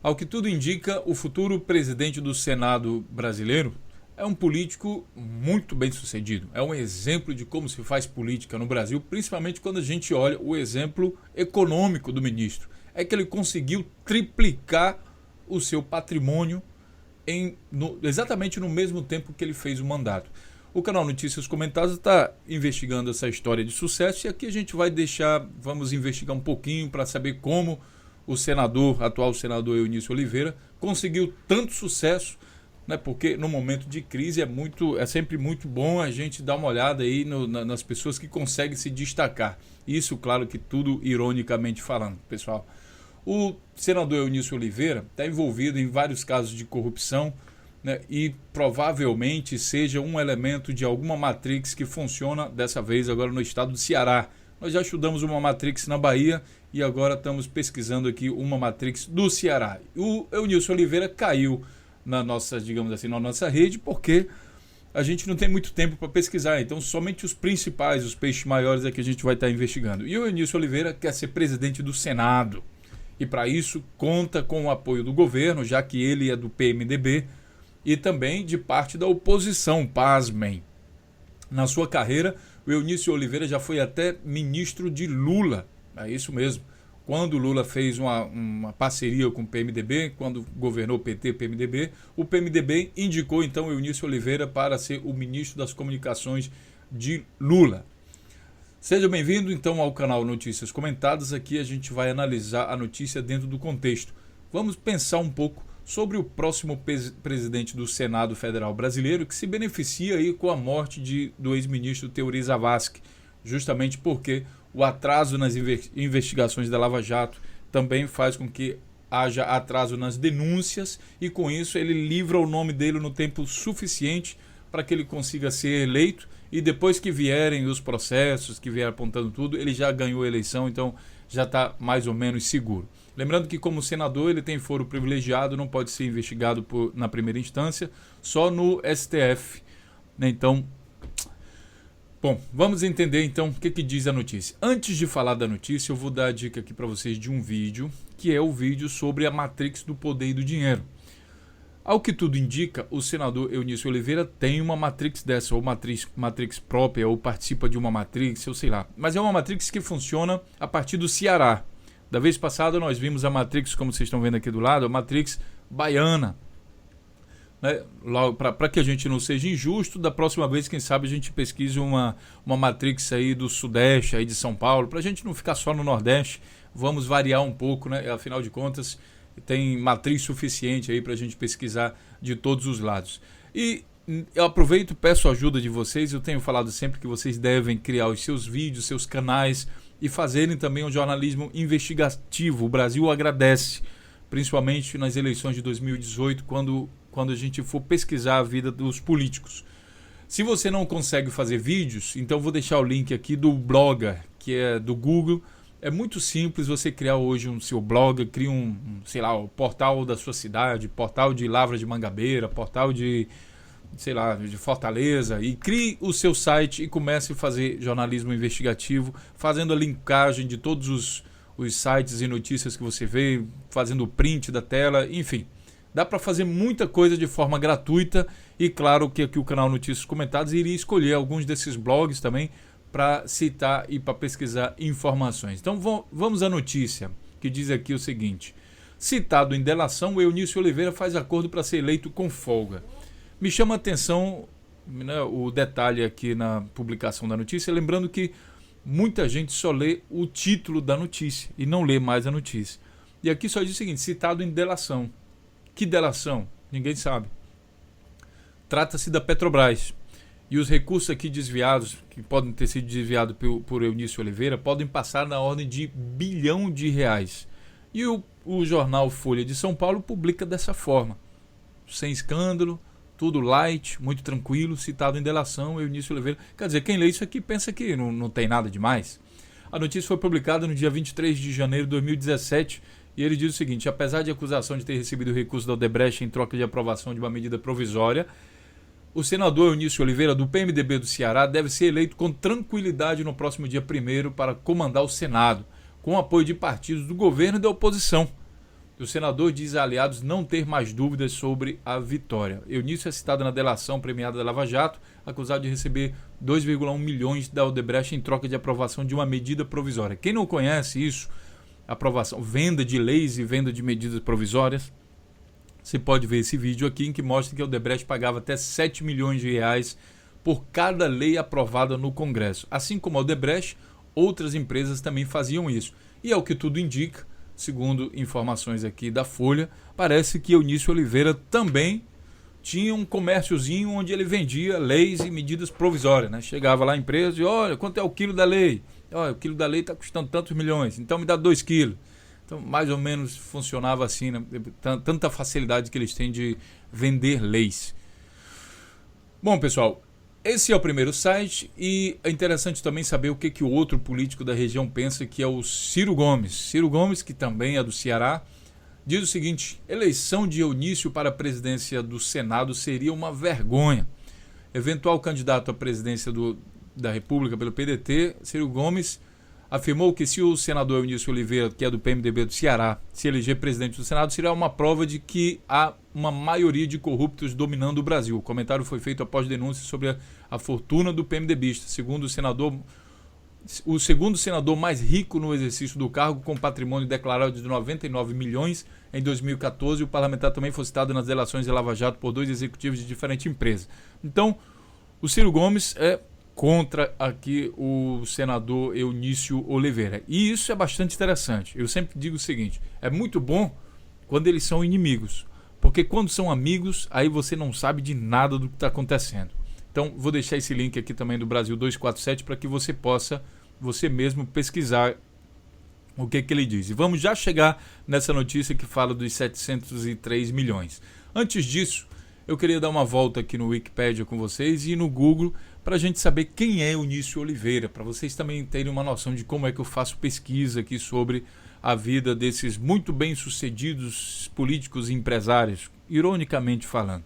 Ao que tudo indica, o futuro presidente do Senado brasileiro é um político muito bem sucedido. É um exemplo de como se faz política no Brasil, principalmente quando a gente olha o exemplo econômico do ministro. É que ele conseguiu triplicar o seu patrimônio exatamente no mesmo tempo que ele fez o mandato. O canal Notícias Comentadas está investigando essa história de sucesso e aqui a gente vamos investigar um pouquinho para saber como o atual senador Eunício Oliveira conseguiu tanto sucesso, né? Porque no momento de crise é sempre muito bom a gente dar uma olhada aí nas pessoas que conseguem se destacar. Isso, claro que tudo ironicamente falando, pessoal. O senador Eunício Oliveira está envolvido em vários casos de corrupção, né, e provavelmente seja um elemento de alguma Matrix que funciona dessa vez agora no estado do Ceará. Nós já estudamos uma Matrix na Bahia e agora estamos pesquisando aqui uma Matrix do Ceará. O Eunício Oliveira caiu na nossa, digamos assim, na nossa rede porque a gente não tem muito tempo para pesquisar, então somente os principais, os peixes maiores é que a gente vai estar investigando. E o Eunício Oliveira quer ser presidente do Senado e para isso conta com o apoio do governo, já que ele é do PMDB, e também de parte da oposição, pasmem. Na sua carreira, o Eunício Oliveira já foi até ministro de Lula, é isso mesmo. Quando Lula fez uma parceria com o PMDB, quando governou PT-PMDB, o PMDB indicou então o Eunício Oliveira para ser o ministro das Comunicações de Lula. Seja bem-vindo então ao canal Notícias Comentadas, aqui a gente vai analisar a notícia dentro do contexto. Vamos pensar um pouco sobre o próximo presidente do Senado Federal brasileiro que se beneficia aí com a morte do ex-ministro Teori Zavascki, justamente porque o atraso nas investigações da Lava Jato também faz com que haja atraso nas denúncias e com isso ele livra o nome dele no tempo suficiente para que ele consiga ser eleito e depois que vierem os processos, que vier apontando tudo, ele já ganhou a eleição, então já está mais ou menos seguro. Lembrando que como senador ele tem foro privilegiado, não pode ser investigado na primeira instância, só no STF. Né? Então, bom, vamos entender então o que diz a notícia. Antes de falar da notícia, eu vou dar a dica aqui para vocês de um vídeo, que é o vídeo sobre a Matrix do poder e do dinheiro. Ao que tudo indica, o senador Eunício Oliveira tem uma Matrix dessa, ou Matrix própria, ou participa de uma Matrix, eu sei lá. Mas é uma Matrix que funciona a partir do Ceará. Da vez passada nós vimos a Matrix, como vocês estão vendo aqui do lado, a Matrix baiana. Né? Para que a gente não seja injusto, da próxima vez, quem sabe, a gente pesquise uma Matrix aí do Sudeste, aí de São Paulo, para a gente não ficar só no Nordeste, vamos variar um pouco, né? Afinal de contas, tem matriz suficiente aí para a gente pesquisar de todos os lados. E eu aproveito e peço a ajuda de vocês, eu tenho falado sempre que vocês devem criar os seus vídeos, seus canais, e fazerem também um jornalismo investigativo. O Brasil agradece, principalmente nas eleições de 2018, quando a gente for pesquisar a vida dos políticos. Se você não consegue fazer vídeos, então vou deixar o link aqui do Blogger, que é do Google. É muito simples você criar hoje um seu blog, cria sei lá, o portal da sua cidade, portal de Lavras de Mangabeira, portal de Fortaleza, e crie o seu site e comece a fazer jornalismo investigativo, fazendo a linkagem de todos os sites e notícias que você vê, fazendo o print da tela, enfim. Dá para fazer muita coisa de forma gratuita e claro que aqui o canal Notícias Comentadas iria escolher alguns desses blogs também para citar e para pesquisar informações. Então vamos à notícia, que diz aqui o seguinte: citado em delação, o Eunício Oliveira faz acordo para ser eleito com folga. Me chama a atenção, né, o detalhe aqui na publicação da notícia, lembrando que muita gente só lê o título da notícia e não lê mais a notícia. E aqui só diz o seguinte: citado em delação. Que delação? Ninguém sabe. Trata-se da Petrobras. E os recursos aqui desviados, que podem ter sido desviados por Eunício Oliveira, podem passar na ordem de R$ 1 bilhão. E o jornal Folha de São Paulo publica dessa forma. Sem escândalo, tudo light, muito tranquilo, citado em delação, Eunício Oliveira. Quer dizer, quem lê isso aqui pensa que não tem nada demais. A notícia foi publicada no dia 23 de janeiro de 2017 e ele diz o seguinte: apesar de acusação de ter recebido o recurso da Odebrecht em troca de aprovação de uma medida provisória, o senador Eunício Oliveira, do PMDB do Ceará, deve ser eleito com tranquilidade no próximo dia 1º para comandar o Senado, com apoio de partidos do governo e da oposição. O senador diz a aliados não ter mais dúvidas sobre a vitória. Eunício é citado na delação premiada da Lava Jato, acusado de receber 2,1 milhões da Odebrecht em troca de aprovação de uma medida provisória. Quem não conhece isso, aprovação, venda de leis e venda de medidas provisórias, você pode ver esse vídeo aqui em que mostra que a Odebrecht pagava até 7 milhões de reais por cada lei aprovada no Congresso. Assim como a Odebrecht, outras empresas também faziam isso. E ao que tudo indica, segundo informações aqui da Folha, parece que Eunício Oliveira também tinha um comérciozinho onde ele vendia leis e medidas provisórias, né? Chegava lá a empresa e olha, quanto é o quilo da lei? Olha, o quilo da lei está custando tantos milhões, então me dá 2 quilos. Então, mais ou menos funcionava assim, né? Tanta facilidade que eles têm de vender leis. Bom, pessoal, esse é o primeiro site e é interessante também saber o que o outro político da região pensa, que é o Ciro Gomes. Ciro Gomes, que também é do Ceará, diz o seguinte: eleição de Eunício para a presidência do Senado seria uma vergonha. Eventual candidato à presidência da República pelo PDT, Ciro Gomes afirmou que se o senador Eunício Oliveira, que é do PMDB do Ceará, se eleger presidente do Senado, seria uma prova de que há uma maioria de corruptos dominando o Brasil. O comentário foi feito após denúncias sobre a fortuna do PMDBista. Segundo o segundo senador mais rico no exercício do cargo, com patrimônio declarado de 99 milhões em 2014, o parlamentar também foi citado nas delações de Lava Jato por 2 executivos de diferentes empresas. Então, o Ciro Gomes é contra aqui o senador Eunício Oliveira. E isso é bastante interessante. Eu sempre digo o seguinte: é muito bom quando eles são inimigos, porque quando são amigos, aí você não sabe de nada do que está acontecendo. Então, vou deixar esse link aqui também do Brasil 247 para que você possa, você mesmo, pesquisar o que ele diz. E vamos já chegar nessa notícia que fala dos 703 milhões. Antes disso, eu queria dar uma volta aqui no Wikipedia com vocês e no Google para a gente saber quem é Eunício Oliveira, para vocês também terem uma noção de como é que eu faço pesquisa aqui sobre a vida desses muito bem-sucedidos políticos e empresários, ironicamente falando.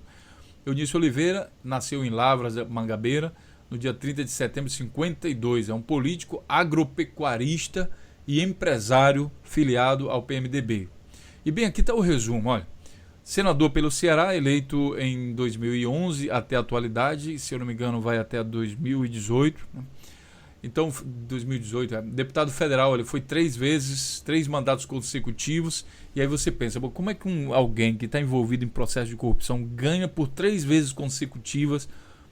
Eunício Oliveira nasceu em Lavras, Mangabeira, no dia 30 de setembro de 52. É um político agropecuarista e empresário filiado ao PMDB. E bem, aqui está o resumo, olha. Senador pelo Ceará, eleito em 2011 até a atualidade, se eu não me engano vai até 2018. Né? Então, 2018, deputado federal, ele foi 3 vezes, 3 mandatos consecutivos. E aí você pensa, bom, como é que alguém que está envolvido em processo de corrupção ganha por 3 vezes consecutivas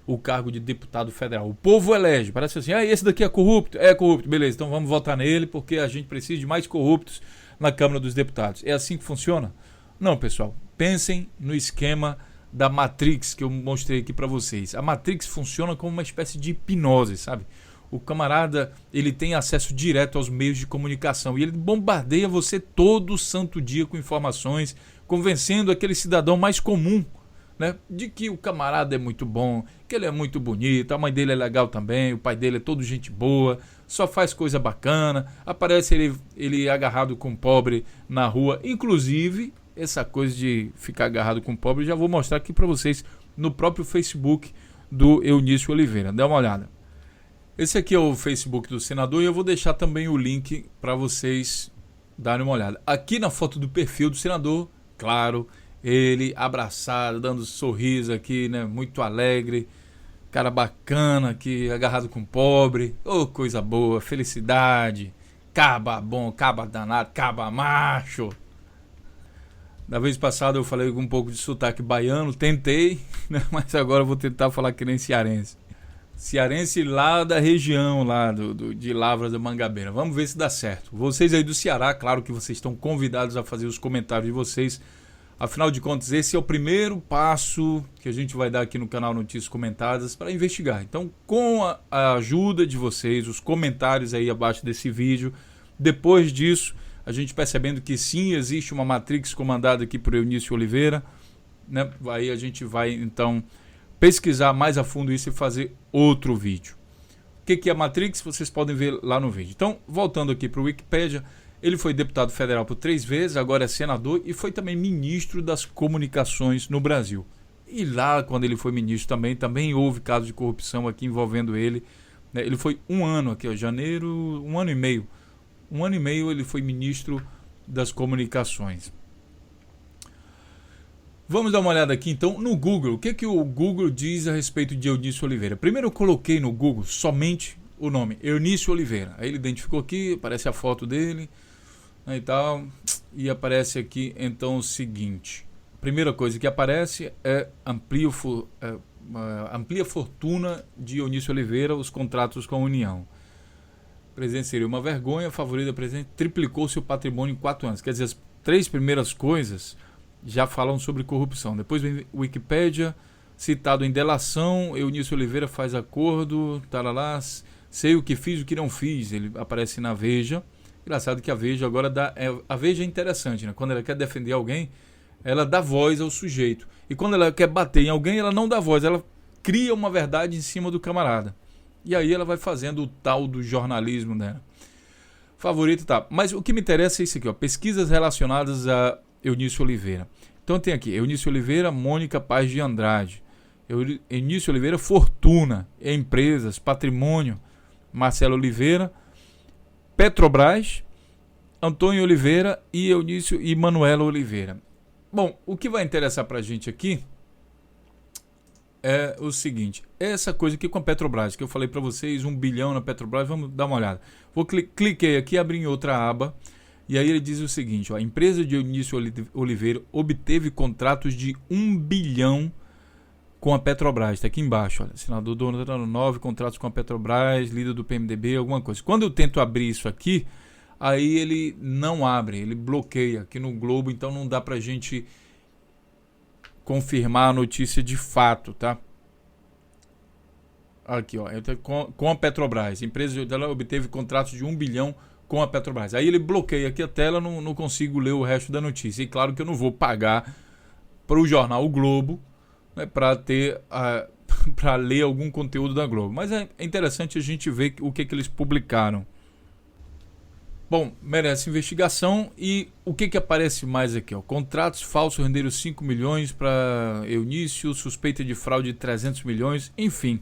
o cargo de deputado federal? O povo elege, parece assim, esse daqui é corrupto? É corrupto, beleza, então vamos votar nele porque a gente precisa de mais corruptos na Câmara dos Deputados. É assim que funciona? Não, pessoal. Pensem no esquema da Matrix que eu mostrei aqui para vocês. A Matrix funciona como uma espécie de hipnose, sabe? O camarada, ele tem acesso direto aos meios de comunicação e ele bombardeia você todo santo dia com informações, convencendo aquele cidadão mais comum, né, de que o camarada é muito bom, que ele é muito bonito, a mãe dele é legal também, o pai dele é todo gente boa, só faz coisa bacana, aparece ele agarrado com pobre na rua, inclusive essa coisa de ficar agarrado com pobre, já vou mostrar aqui para vocês no próprio Facebook do Eunício Oliveira. Dá uma olhada. Esse aqui é o Facebook do senador e eu vou deixar também o link para vocês darem uma olhada. Aqui na foto do perfil do senador, claro, ele abraçado, dando sorriso aqui, né, muito alegre, cara bacana aqui, agarrado com pobre, coisa boa, felicidade, caba bom, caba danado, caba macho. Da vez passada eu falei com um pouco de sotaque baiano, tentei, né? Mas agora eu vou tentar falar que nem cearense. Cearense lá da região, lá de Lavras da Mangabeira. Vamos ver se dá certo. Vocês aí do Ceará, claro que vocês estão convidados a fazer os comentários de vocês. Afinal de contas, esse é o primeiro passo que a gente vai dar aqui no canal Notícias Comentadas para investigar. Então, com a ajuda de vocês, os comentários aí abaixo desse vídeo, depois disso, a gente percebendo que sim, existe uma Matrix comandada aqui por Eunício Oliveira, né? Aí a gente vai, então, pesquisar mais a fundo isso e fazer outro vídeo. O que é a Matrix? Vocês podem ver lá no vídeo. Então, voltando aqui para o Wikipedia, ele foi deputado federal por 3 vezes, agora é senador e foi também ministro das comunicações no Brasil. E lá, quando ele foi ministro também houve casos de corrupção aqui envolvendo ele. Né? Ele foi 1 ano aqui, ó, janeiro, 1 ano e meio. 1 ano e meio ele foi ministro das comunicações. Vamos dar uma olhada aqui então no Google. O que o Google diz a respeito de Eunício Oliveira? Primeiro eu coloquei no Google somente o nome, Eunício Oliveira. Aí ele identificou aqui, aparece a foto dele, né, e tal. E aparece aqui então o seguinte. Primeira coisa que aparece é amplia fortuna de Eunício Oliveira, os contratos com a União. O presidente seria uma vergonha, favorito do presidente, triplicou seu patrimônio em 4 anos. Quer dizer, as 3 primeiras coisas já falam sobre corrupção. Depois vem Wikipédia, citado em delação, Eunício Oliveira faz acordo, talalá, sei o que fiz, o que não fiz. Ele aparece na Veja. Engraçado que a Veja agora a Veja é interessante, né? Quando ela quer defender alguém, ela dá voz ao sujeito. E quando ela quer bater em alguém, ela não dá voz, ela cria uma verdade em cima do camarada. E aí ela vai fazendo o tal do jornalismo dela. Favorito, tá. Mas o que me interessa é isso aqui, ó. Pesquisas relacionadas a Eunício Oliveira. Então tem aqui, Eunício Oliveira, Mônica Paz de Andrade. Eunício Oliveira, fortuna, empresas, patrimônio, Marcelo Oliveira, Petrobras, Antônio Oliveira e Eunício e Manuela Oliveira. Bom, o que vai interessar pra gente aqui é o seguinte, essa coisa aqui com a Petrobras, que eu falei para vocês, 1 bilhão na Petrobras, vamos dar uma olhada. Cliquei aqui, abri em outra aba, e aí ele diz o seguinte, ó, a empresa de Eunício Oliveira obteve contratos de 1 bilhão com a Petrobras, está aqui embaixo, olha, senador dono 9 contratos com a Petrobras, líder do PMDB, alguma coisa. Quando eu tento abrir isso aqui, aí ele não abre, ele bloqueia aqui no Globo, então não dá pra gente confirmar a notícia de fato, tá? Aqui, ó, com a Petrobras, a empresa dela obteve contratos de 1 bilhão com a Petrobras. Aí ele bloqueia aqui a tela, não consigo ler o resto da notícia. E claro que eu não vou pagar para o jornal O Globo, né, para ler algum conteúdo da Globo. Mas é interessante a gente ver o que eles publicaram. Bom, merece investigação. E o que aparece mais aqui? Ó? Contratos falsos renderam 5 milhões para Eunício, suspeita de fraude de 300 milhões, enfim.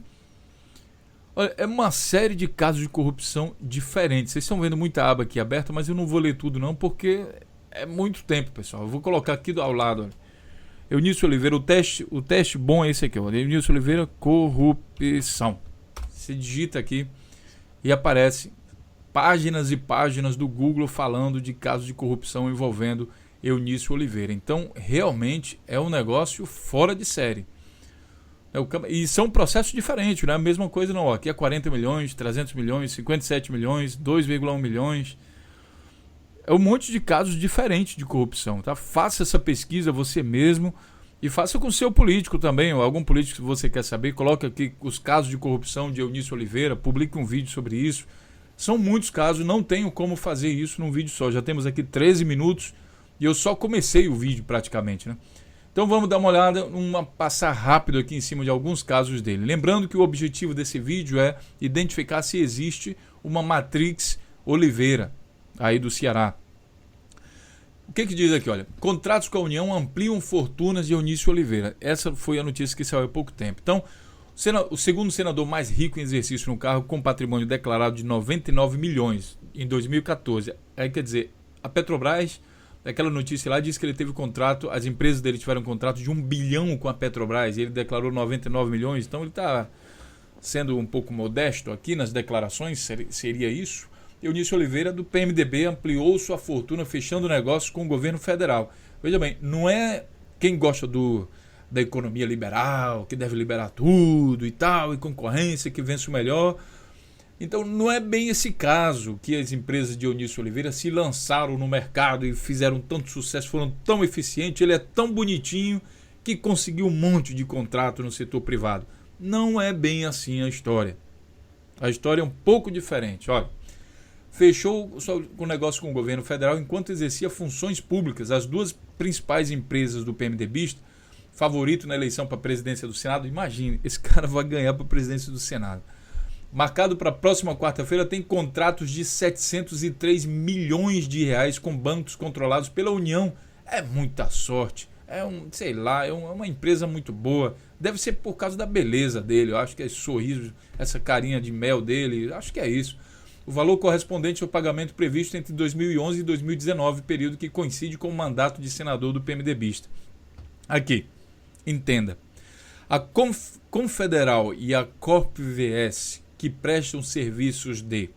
Olha, é uma série de casos de corrupção diferentes. Vocês estão vendo muita aba aqui aberta, mas eu não vou ler tudo não, porque é muito tempo, pessoal. Eu vou colocar aqui ao lado. Olha. Eunício Oliveira, o teste bom é esse aqui. Olha. Eunício Oliveira, corrupção. Você digita aqui e aparece páginas e páginas do Google falando de casos de corrupção envolvendo Eunício Oliveira. Então, realmente é um negócio fora de série. E são processos diferentes, não é a mesma coisa não. Aqui é 40 milhões, 300 milhões, 57 milhões, 2,1 milhões. É um monte de casos diferentes de corrupção, tá? Faça essa pesquisa você mesmo e faça com o seu político também, ou algum político que você quer saber. Coloque aqui os casos de corrupção de Eunício Oliveira, publique um vídeo sobre isso. São muitos casos, não tenho como fazer isso num vídeo só. Já temos aqui 13 minutos e eu só comecei o vídeo praticamente, né? Então vamos dar uma olhada, passar rápido aqui em cima de alguns casos dele. Lembrando que o objetivo desse vídeo é identificar se existe uma Matrix Oliveira, aí do Ceará. O que diz aqui? Olha, contratos com a União ampliam fortunas de Eunício Oliveira. Essa foi a notícia que saiu há pouco tempo. Então, o segundo senador mais rico em exercício no cargo, com patrimônio declarado de 99 milhões em 2014. Aí quer dizer, a Petrobras... Aquela notícia lá diz que ele teve contrato, as empresas dele tiveram contrato de 1 bilhão com a Petrobras e ele declarou 99 milhões, então ele está sendo um pouco modesto aqui nas declarações, seria isso. Eunício Oliveira, do PMDB, ampliou sua fortuna fechando negócios com o governo federal. Veja bem, não é quem gosta da economia liberal, que deve liberar tudo e tal, e concorrência, que vence o melhor. Então não é bem esse caso que as empresas de Eunício Oliveira se lançaram no mercado e fizeram tanto sucesso, foram tão eficientes, ele é tão bonitinho que conseguiu um monte de contrato no setor privado. Não é bem assim a história. A história é um pouco diferente. Olha, fechou o negócio com o governo federal enquanto exercia funções públicas. As 2 principais empresas do PMDBista, favorito na eleição para a presidência do Senado, imagine, esse cara vai ganhar para a presidência do Senado. Marcado para a próxima quarta-feira, tem contratos de 703 milhões de reais com bancos controlados pela União. É muita sorte. É uma empresa muito boa. Deve ser por causa da beleza dele. Eu acho que é esse sorriso, essa carinha de mel dele. Acho que é isso. O valor correspondente ao pagamento previsto entre 2011 e 2019, período que coincide com o mandato de senador do PMDBista. Aqui, entenda. A Confederal e a CorpVS, que prestam serviços de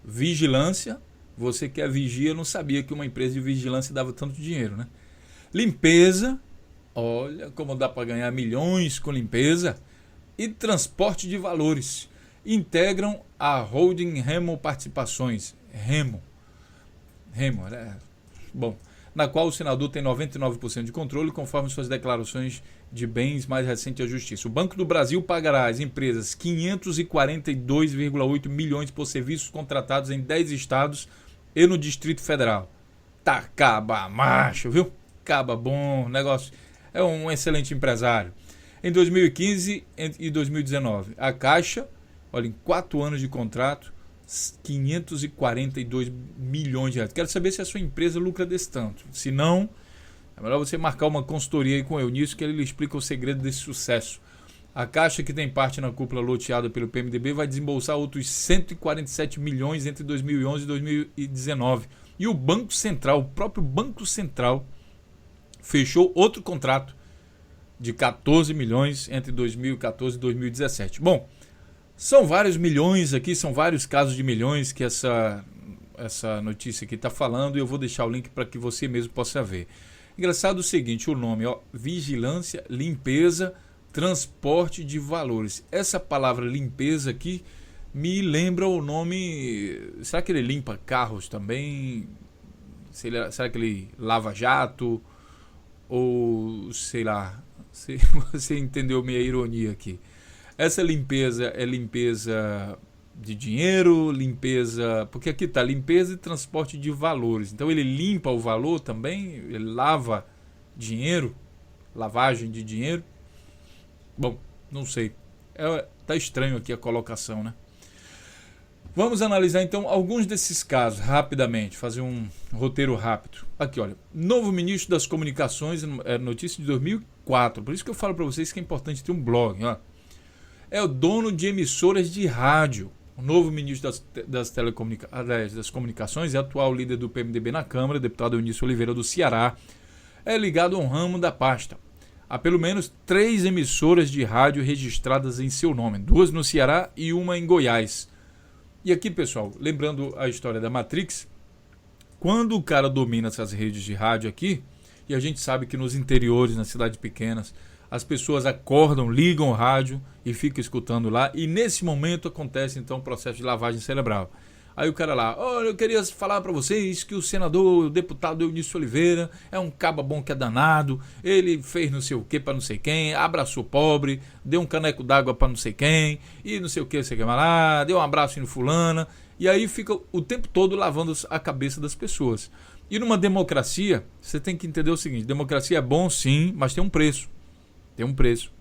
vigilância, você que é vigia não sabia que uma empresa de vigilância dava tanto dinheiro, né? Limpeza, olha como dá para ganhar milhões com limpeza. E transporte de valores. Integram a holding Remo Participações. Remo, né? Bom, na qual o senador tem 99% de controle, conforme suas declarações de bens mais recentes à Justiça. O Banco do Brasil pagará às empresas 542,8 milhões por serviços contratados em 10 estados e no Distrito Federal. Tá caba macho, viu? Caba bom, negócio. É um excelente empresário. Em 2015 e 2019, a Caixa, olha, em 4 anos de contrato, 542 milhões de reais. Quero saber se a sua empresa lucra desse tanto. Se não, é melhor você marcar uma consultoria aí com o Eunício, que ele lhe explica o segredo desse sucesso. A Caixa, que tem parte na cúpula loteada pelo PMDB, vai desembolsar outros 147 milhões entre 2011 e 2019. E o Banco Central, o próprio Banco Central, fechou outro contrato de 14 milhões entre 2014 e 2017. Bom, são vários milhões aqui, são vários casos de milhões que essa notícia aqui está falando, e eu vou deixar o link para que você mesmo possa ver. Engraçado o seguinte, o nome, ó, vigilância, limpeza, transporte de valores. Essa palavra limpeza aqui me lembra o nome, será que ele limpa carros também? Será que ele lava jato? Ou sei lá, se você entendeu minha ironia aqui. Essa limpeza é limpeza de dinheiro, limpeza... Porque aqui está limpeza e transporte de valores. Então ele limpa o valor também? Ele lava dinheiro? Lavagem de dinheiro? Bom, não sei. Tá estranho aqui a colocação, né? Vamos analisar então alguns desses casos rapidamente, fazer um roteiro rápido. Aqui, olha, novo ministro das Comunicações, notícia de 2004, por isso que eu falo para vocês que é importante ter um blog, ó. É o dono de emissoras de rádio. O novo ministro das Comunicações e atual líder do PMDB na Câmara, deputado Eunício Oliveira do Ceará, é ligado a um ramo da pasta. Há pelo menos 3 emissoras de rádio registradas em seu nome, 2 no Ceará e uma em Goiás. E aqui, pessoal, lembrando a história da Matrix, quando o cara domina essas redes de rádio aqui, e a gente sabe que nos interiores, nas cidades pequenas, as pessoas acordam, ligam o rádio e ficam escutando lá, e nesse momento acontece então o processo de lavagem cerebral. Aí o cara lá, olha, eu queria falar para vocês que o senador, o deputado Eunício Oliveira é um caba bom que é danado, ele fez não sei o que para não sei quem, abraçou pobre, deu um caneco d'água para não sei quem, e não sei o que, sei que lá, deu um abraço em fulana, e aí fica o tempo todo lavando a cabeça das pessoas. E numa democracia, você tem que entender o seguinte, democracia é bom sim, mas tem um preço. Tem um preço.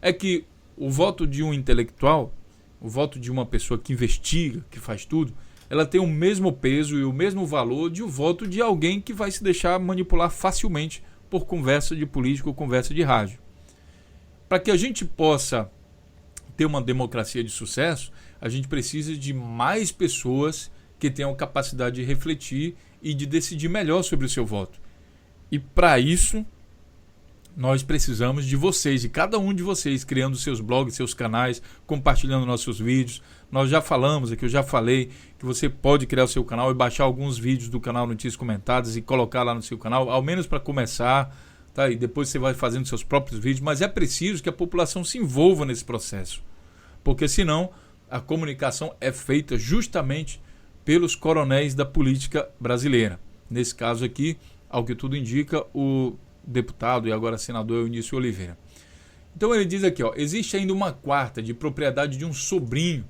É que o voto de um intelectual, o voto de uma pessoa que investiga, que faz tudo, ela tem o mesmo peso e o mesmo valor de um voto de alguém que vai se deixar manipular facilmente por conversa de político ou conversa de rádio. Para que a gente possa ter uma democracia de sucesso, a gente precisa de mais pessoas que tenham capacidade de refletir e de decidir melhor sobre o seu voto. E para isso, nós precisamos de vocês, de cada um de vocês, criando seus blogs, seus canais, compartilhando nossos vídeos. Nós já falamos aqui, eu já falei que você pode criar o seu canal e baixar alguns vídeos do canal Notícias Comentadas e colocar lá no seu canal, ao menos para começar, tá? E depois você vai fazendo seus próprios vídeos, mas é preciso que a população se envolva nesse processo, porque senão a comunicação é feita justamente pelos coronéis da política brasileira. Nesse caso aqui, ao que tudo indica, o deputado e agora senador Eunício Oliveira. Então ele diz aqui, ó, existe ainda uma quarta de propriedade de um sobrinho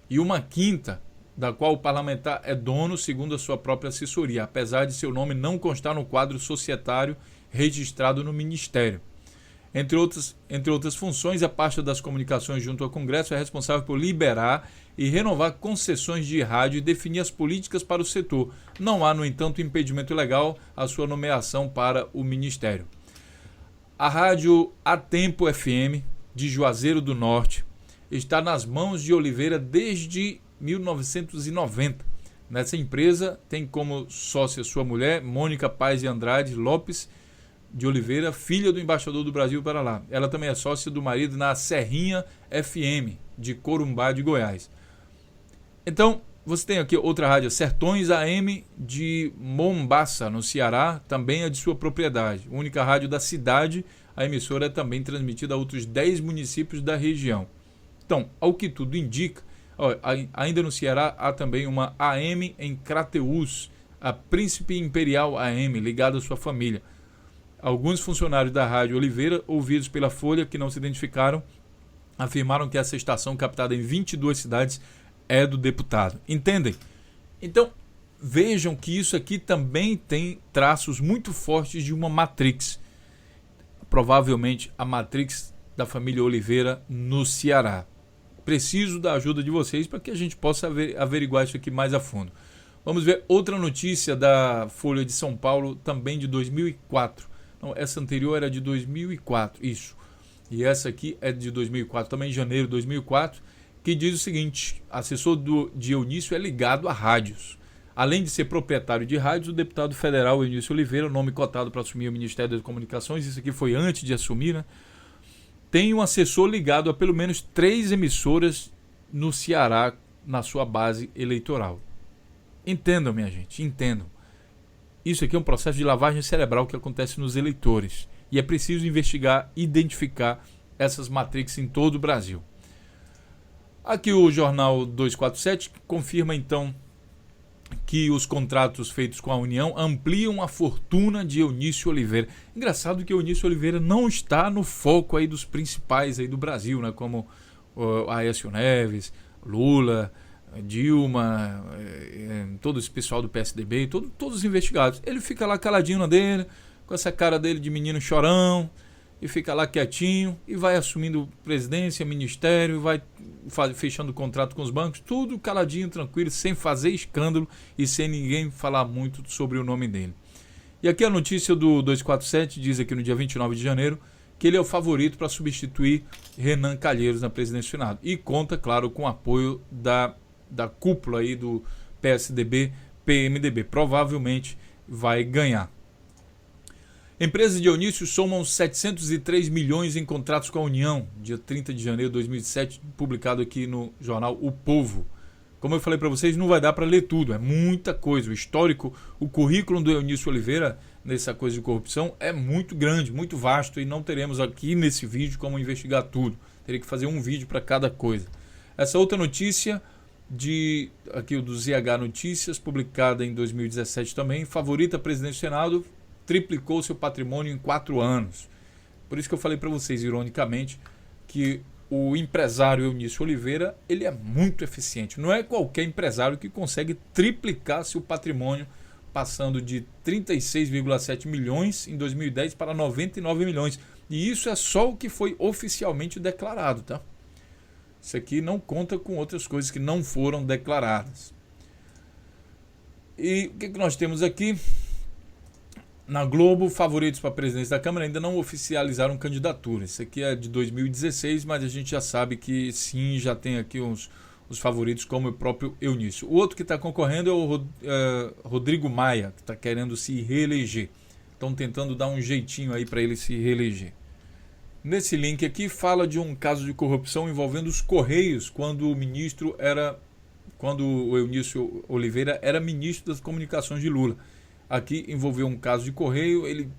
e uma quinta da qual o parlamentar é dono segundo a sua própria assessoria, apesar de seu nome não constar no quadro societário registrado no Ministério. Entre outras funções, a pasta das comunicações junto ao Congresso é responsável por liberar e renovar concessões de rádio e definir as políticas para o setor. Não há, no entanto, impedimento legal à sua nomeação para o Ministério. A rádio A Tempo FM, de Juazeiro do Norte, está nas mãos de Oliveira desde 1990. Nessa empresa tem como sócia sua mulher, Mônica Paz de Andrade Lopes, de Oliveira, filha do embaixador do Brasil para lá. Ela também é sócia do marido na Serrinha FM, de Corumbá, de Goiás. Então, você tem aqui outra rádio, Sertões AM, de Mombaça, no Ceará, também é de sua propriedade. Única rádio da cidade, a emissora é também transmitida a outros 10 municípios da região. Então, ao que tudo indica, ainda no Ceará há também uma AM em Crateús, a Príncipe Imperial AM, ligada à sua família. Alguns funcionários da Rádio Oliveira, ouvidos pela Folha, que não se identificaram, afirmaram que essa estação, captada em 22 cidades, é do deputado. Entendem? Então, vejam que isso aqui também tem traços muito fortes de uma Matrix. Provavelmente a Matrix da família Oliveira no Ceará. Preciso da ajuda de vocês para que a gente possa averiguar isso aqui mais a fundo. Vamos ver outra notícia da Folha de São Paulo, também de 2004. Não, essa anterior era de 2004, isso. E essa aqui é de 2004, também em janeiro de 2004, que diz o seguinte: assessor de Eunício é ligado a rádios. Além de ser proprietário de rádios, o deputado federal Eunício Oliveira, nome cotado para assumir o Ministério das Comunicações, isso aqui foi antes de assumir, né? Tem um assessor ligado a pelo menos 3 emissoras no Ceará, na sua base eleitoral. Entendam, minha gente, entendam. Isso aqui é um processo de lavagem cerebral que acontece nos eleitores. E é preciso investigar, identificar essas matrix em todo o Brasil. Aqui o Jornal 247 confirma, então, que os contratos feitos com a União ampliam a fortuna de Eunício Oliveira. Engraçado que Eunício Oliveira não está no foco aí dos principais aí do Brasil, né? Como Aécio Neves, Lula, Dilma, todo esse pessoal do PSDB, todos os investigados. Ele fica lá caladinho na dele, com essa cara dele de menino chorão, e fica lá quietinho, e vai assumindo presidência, ministério, vai fechando contrato com os bancos, tudo caladinho, tranquilo, sem fazer escândalo e sem ninguém falar muito sobre o nome dele. E aqui a notícia do 247 diz aqui no dia 29 de janeiro que ele é o favorito para substituir Renan Calheiros na presidência do Senado. E conta, claro, com o apoio da cúpula aí do PSDB, PMDB. Provavelmente vai ganhar. Empresas de Eunício somam 703 milhões em contratos com a União, dia 30 de janeiro de 2007, publicado aqui no jornal O Povo. Como eu falei para vocês, não vai dar para ler tudo, é muita coisa. O histórico, o currículo do Eunício Oliveira nessa coisa de corrupção é muito grande, muito vasto, e não teremos aqui nesse vídeo como investigar tudo. Teria que fazer um vídeo para cada coisa. Essa outra notícia aqui do ZH Notícias, publicada em 2017 também, favorita presidente do Senado, triplicou seu patrimônio em 4 anos. Por isso que eu falei para vocês, ironicamente, que o empresário Eunício Oliveira, ele é muito eficiente. Não é qualquer empresário que consegue triplicar seu patrimônio, passando de 36,7 milhões em 2010 para 99 milhões. E isso é só o que foi oficialmente declarado, tá? Isso aqui não conta com outras coisas que não foram declaradas. E o que nós temos aqui? Na Globo, favoritos para a presidência da Câmara ainda não oficializaram candidatura. Isso aqui é de 2016, mas a gente já sabe que sim, já tem aqui os favoritos, como o próprio Eunício. O outro que está concorrendo é o Rodrigo Maia, que está querendo se reeleger. Estão tentando dar um jeitinho aí para ele se reeleger. Nesse link aqui fala de um caso de corrupção envolvendo os Correios, quando o Eunício Oliveira era ministro das Comunicações de Lula. Aqui envolveu um caso de Correio, ele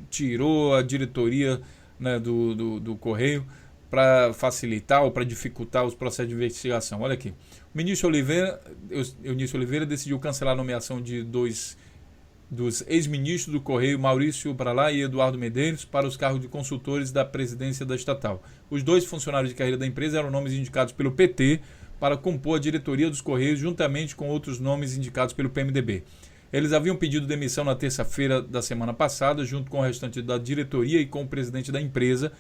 tirou a diretoria, né, do Correio para facilitar ou para dificultar os processos de investigação. Olha aqui, o ministro Eunício Oliveira decidiu cancelar a nomeação de dos ex-ministros do Correio, Maurício Bralá e Eduardo Medeiros, para os cargos de consultores da presidência da estatal. Os 2 funcionários de carreira da empresa eram nomes indicados pelo PT para compor a diretoria dos Correios, juntamente com outros nomes indicados pelo PMDB. Eles haviam pedido demissão na terça-feira da semana passada, junto com o restante da diretoria e com o presidente da empresa,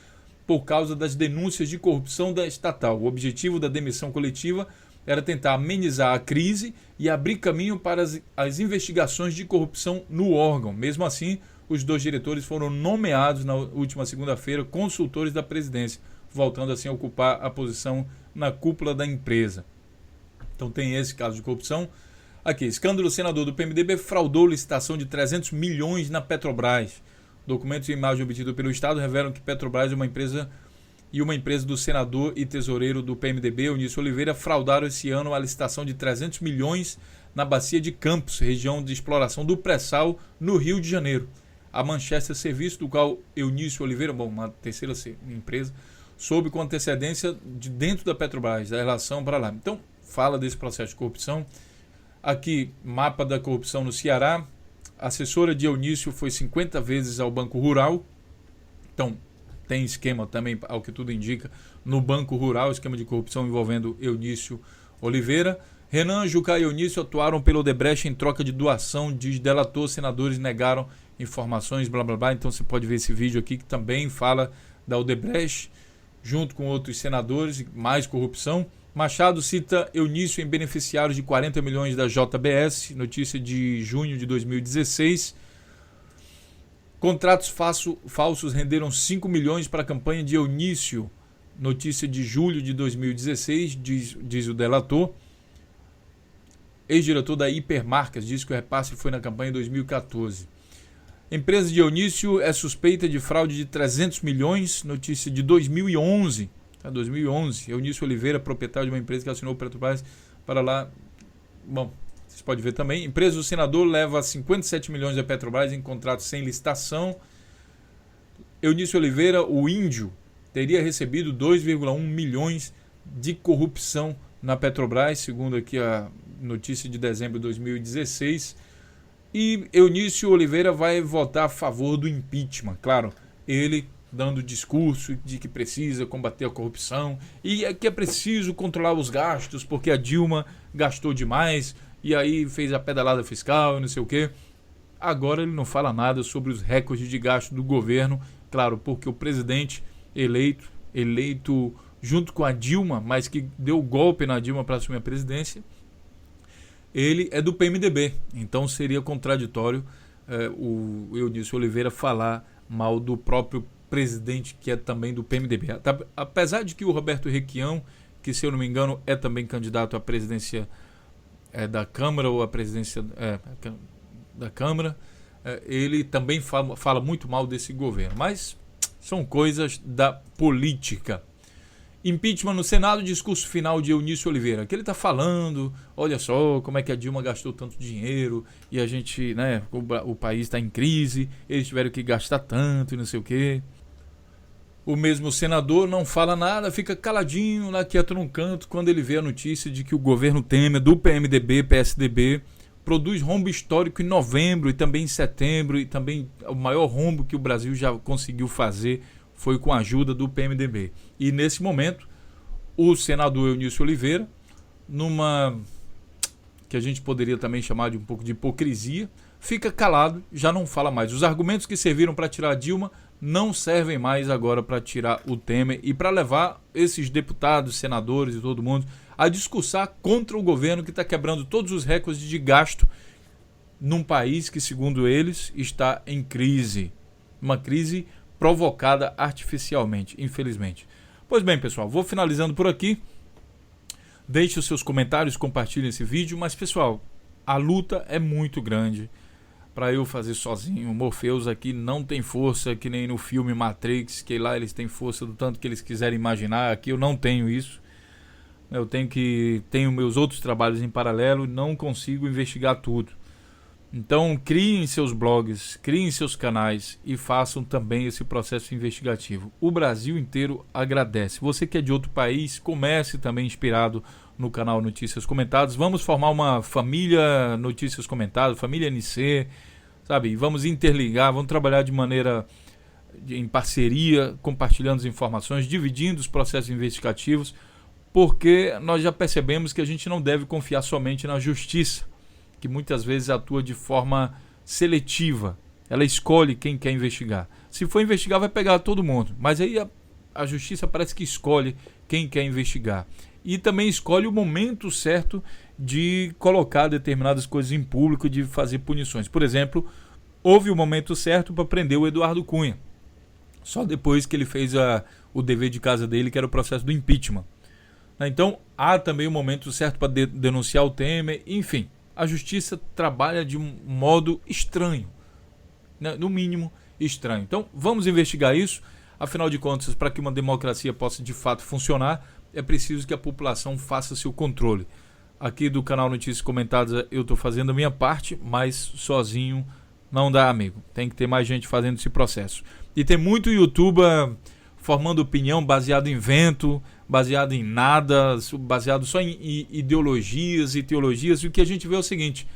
por causa das denúncias de corrupção da estatal. O objetivo da demissão coletiva era tentar amenizar a crise e abrir caminho para as investigações de corrupção no órgão. Mesmo assim, os 2 diretores foram nomeados na última segunda-feira consultores da presidência, voltando assim a ocupar a posição na cúpula da empresa. Então tem esse caso de corrupção. Aqui, escândalo: senador do PMDB fraudou licitação de 300 milhões na Petrobras. Documentos e imagem obtidos pelo Estado revelam que Petrobras e uma empresa do senador e tesoureiro do PMDB, Eunício Oliveira, fraudaram esse ano a licitação de 300 milhões na Bacia de Campos, região de exploração do pré-sal, no Rio de Janeiro. A Manchester Serviço, do qual Eunício Oliveira, uma terceira empresa, soube com antecedência de dentro da Petrobras, da relação para lá. Então, fala desse processo de corrupção. Aqui, mapa da corrupção no Ceará. A assessora de Eunício foi 50 vezes ao Banco Rural. Então, tem esquema também, ao que tudo indica, no Banco Rural, esquema de corrupção envolvendo Eunício Oliveira. Renan, Jucá e Eunício atuaram pelo Odebrecht em troca de doação, diz delator. Senadores negaram informações, blá blá blá. Então você pode ver esse vídeo aqui que também fala da Odebrecht, junto com outros senadores, mais corrupção. Machado cita Eunício em beneficiários de 40 milhões da JBS, notícia de junho de 2016. Contratos falsos renderam 5 milhões para a campanha de Eunício, notícia de julho de 2016, diz o delator. Ex-diretor da Hipermarcas diz que o repasse foi na campanha em 2014. Empresa de Eunício é suspeita de fraude de 300 milhões, notícia de 2011. 2011, Eunício Oliveira, proprietário de uma empresa que assinou o Petrobras para lá. Bom, vocês podem ver também. Empresa do senador leva 57 milhões da Petrobras em contrato sem licitação. Eunício Oliveira, o índio, teria recebido 2,1 milhões de corrupção na Petrobras, segundo aqui a notícia de dezembro de 2016. E Eunício Oliveira vai votar a favor do impeachment. Claro, ele dando discurso de que precisa combater a corrupção e que é preciso controlar os gastos porque a Dilma gastou demais e aí fez a pedalada fiscal e não sei o quê. Agora ele não fala nada sobre os recordes de gasto do governo, claro, porque o presidente eleito junto com a Dilma, mas que deu o golpe na Dilma para assumir a presidência, ele é do PMDB, então seria contraditório o Eunício Oliveira falar mal do próprio presidente, que é também do PMDB. Apesar de que o Roberto Requião, que se eu não me engano é também candidato à presidência da Câmara ou à presidência da Câmara, ele também fala muito mal desse governo, mas são coisas da política. Impeachment no Senado, discurso final de Eunício Oliveira, que ele está falando, olha só como é que a Dilma gastou tanto dinheiro e a gente, o país está em crise, eles tiveram que gastar tanto e não sei o quê. O mesmo senador não fala nada, fica caladinho lá, quieto num canto, quando ele vê a notícia de que o governo Temer, do PMDB, PSDB, produz rombo histórico em novembro e também em setembro, e também o maior rombo que o Brasil já conseguiu fazer foi com a ajuda do PMDB. E nesse momento, o senador Eunício Oliveira, numa que a gente poderia também chamar de um pouco de hipocrisia, fica calado, já não fala mais. Os argumentos que serviram para tirar a Dilma não servem mais agora para tirar o Temer e para levar esses deputados, senadores e todo mundo a discursar contra o governo que está quebrando todos os recordes de gasto num país que, segundo eles, está em crise. Uma crise provocada artificialmente, infelizmente. Pois bem, pessoal, vou finalizando por aqui. Deixe os seus comentários, compartilhe esse vídeo. Mas, pessoal, a luta é muito grande para eu fazer sozinho. O Morpheus aqui não tem força, que nem no filme Matrix, que lá eles têm força do tanto que eles quiserem imaginar. Aqui eu não tenho isso. Eu tenho meus outros trabalhos em paralelo e não consigo investigar tudo. Então, criem seus blogs, criem seus canais e façam também esse processo investigativo. O Brasil inteiro agradece. Você que é de outro país, comece também inspirado no canal Notícias Comentadas. Vamos formar uma família Notícias Comentadas, família NC, sabe? Vamos interligar, vamos trabalhar de maneira em parceria, compartilhando as informações, dividindo os processos investigativos, porque nós já percebemos que a gente não deve confiar somente na justiça, que muitas vezes atua de forma seletiva. Ela escolhe quem quer investigar. Se for investigar, vai pegar todo mundo. Mas aí a justiça parece que escolhe quem quer investigar. E também escolhe o momento certo de colocar determinadas coisas em público, de fazer punições. Por exemplo, houve o momento certo para prender o Eduardo Cunha. Só depois que ele fez o dever de casa dele, que era o processo do impeachment. Então, há também o momento certo para denunciar o Temer. Enfim, a justiça trabalha de um modo estranho, né? No mínimo estranho. Então vamos investigar isso. Afinal de contas, para que uma democracia possa de fato funcionar, é preciso que a população faça seu controle. Aqui do canal Notícias Comentadas eu estou fazendo a minha parte, mas sozinho não dá, amigo. Tem que ter mais gente fazendo esse processo. E tem muito youtuber formando opinião baseado em vento, baseado em nada, baseado só em ideologias e teologias. E o que a gente vê é o seguinte: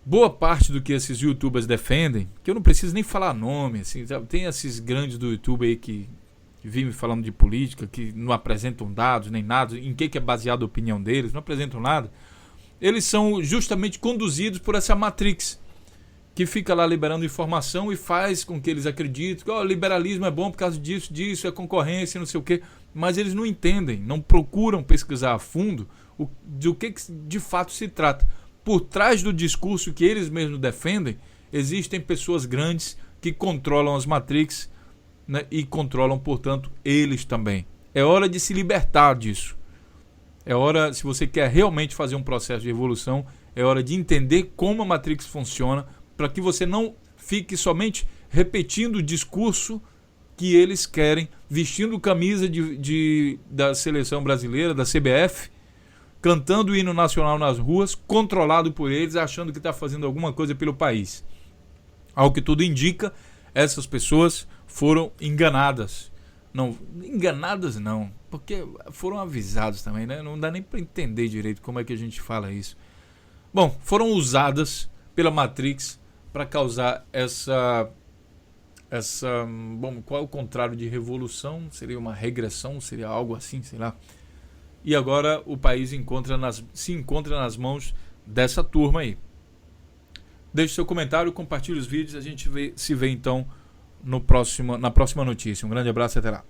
boa parte do que esses youtubers defendem, que eu não preciso nem falar nome, assim, sabe? Tem esses grandes do YouTube aí que vivem falando de política, que não apresentam dados nem nada, em que é baseada a opinião deles, não apresentam nada. Eles são justamente conduzidos por essa Matrix, que fica lá liberando informação e faz com que eles acreditem que o liberalismo é bom por causa disso, é concorrência, não sei o quê. Mas eles não entendem, não procuram pesquisar a fundo do que de fato se trata. Por trás do discurso que eles mesmos defendem, existem pessoas grandes que controlam as Matrix, né, e controlam, portanto, eles também. É hora de se libertar disso. É hora, se você quer realmente fazer um processo de evolução, é hora de entender como a Matrix funciona, para que você não fique somente repetindo o discurso que eles querem, vestindo camisa da seleção brasileira, da CBF, cantando o hino nacional nas ruas, controlado por eles, achando que está fazendo alguma coisa pelo país. Ao que tudo indica, essas pessoas foram enganadas. Não, enganadas não, porque foram avisados também, né? Não dá nem para entender direito como é que a gente fala isso. Bom, foram usadas pela Matrix para causar bom, qual é o contrário de revolução? Seria uma regressão, seria algo assim, sei lá. E agora o país se encontra nas mãos dessa turma aí. Deixe seu comentário, compartilhe os vídeos, a gente se vê então na próxima notícia. Um grande abraço e até lá.